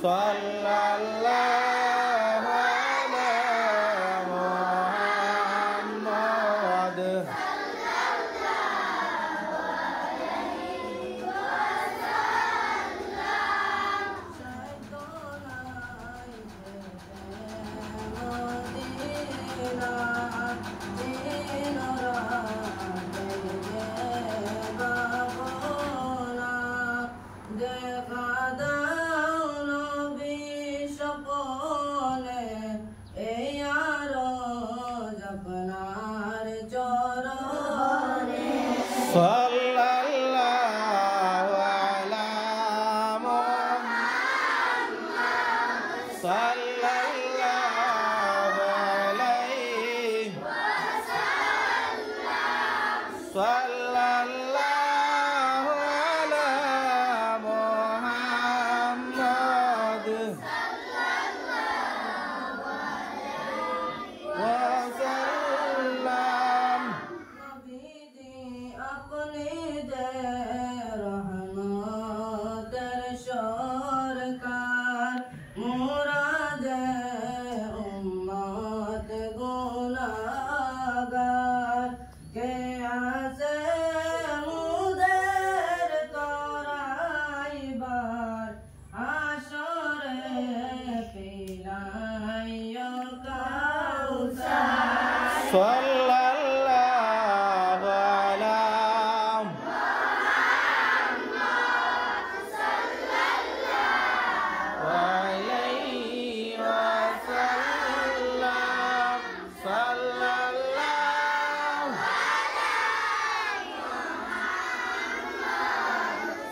সাল্লাল্লাহু আলা মুহাম্মাদ সাল্লাল্লাহু আলা মুহাম্মাদ সাল্লাল্লাহু আলাইহি ওয়াসাল্লাম সাল্লাল্লাহু আলা মুহাম্মাদ সাল্লাল্লাহু আলাইহি ওয়াসাল্লাম নবীজি আপনি দে রহমতের সরকার মুরাদ উম্মত গুনাহগার কে আছে মুদের তরাইবার হাসরে পিলাইয়া কাউসার সাল্লাল্লাহু আলা মুহাম্মাদ সাল্লাল্লাহু আলাইহি ওয়াসাল্লাম সাল্লাল্লাহু আলাইহি মুহাম্মাদ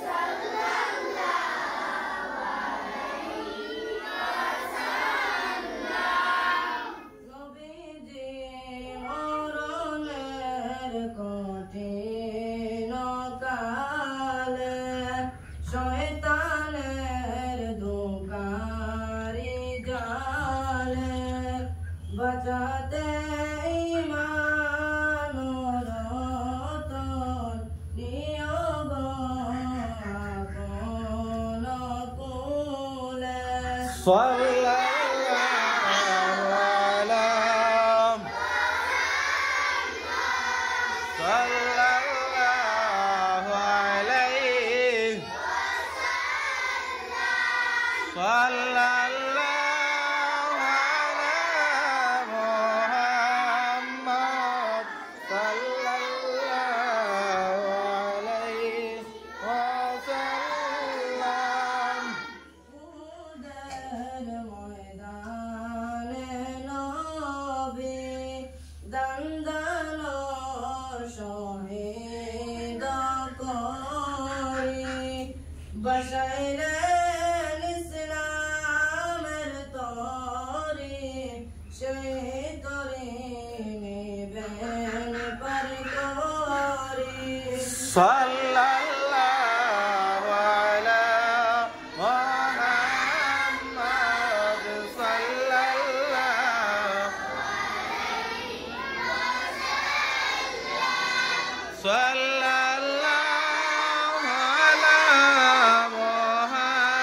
সাল্লাল্লাহু আলাইহি ওয়াসাল্লাম নবীজি মরণের কঠিন কালে শয়তানের ধোঁকারি জালে বাঁচাতে ঈমান রতন নিয়োগ আপন কুলে সাল্লাল্লাহু আলা সাল্লাল্লাহু আলাইহি সাল্লাল্লাহু আলা মুহাম্মাদ সাল্লাল্লাহু আলাইহি ওয়াসাল্লাম উহুদের ময়দানে নবী দন্দন শহীদ করি বসাইলেন ইসলামের তরি সেই তরি নিবেন পার করি সাল্লাল্লাহু আলা মুহাম্মাদ সাল্লাল্লাহু সাল্লাল্লাহু আলা মুহাম্মাদ